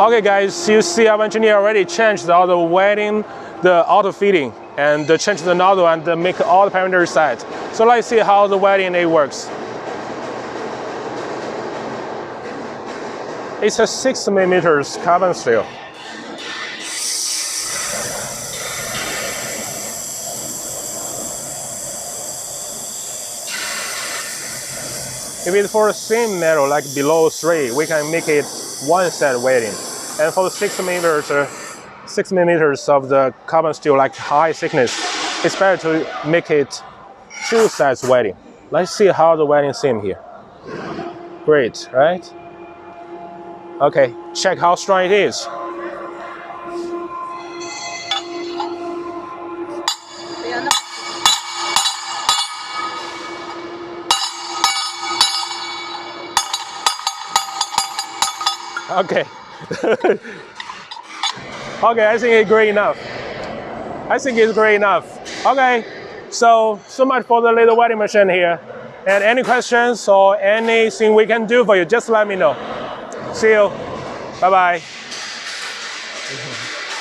Okay guys, you see our engineer already changed all the welding, the auto fitting, and change the nozzle and make all the parameters set. So let's see how the welding it works. It's a 6mm carbon steel. If it's for the same metal, like below 3, we can make it one set welding. And for the 6mm of the carbon steel, like high thickness, it's better to make it 2 sets welding. Let's see how the welding seam here. Great, right? Okay, check how strong it is. Okay. Okay, I think it's great enough. Okay, so much for the little welding machine here. And any questions or anything we can do for you, just let me know. See you. Bye-bye.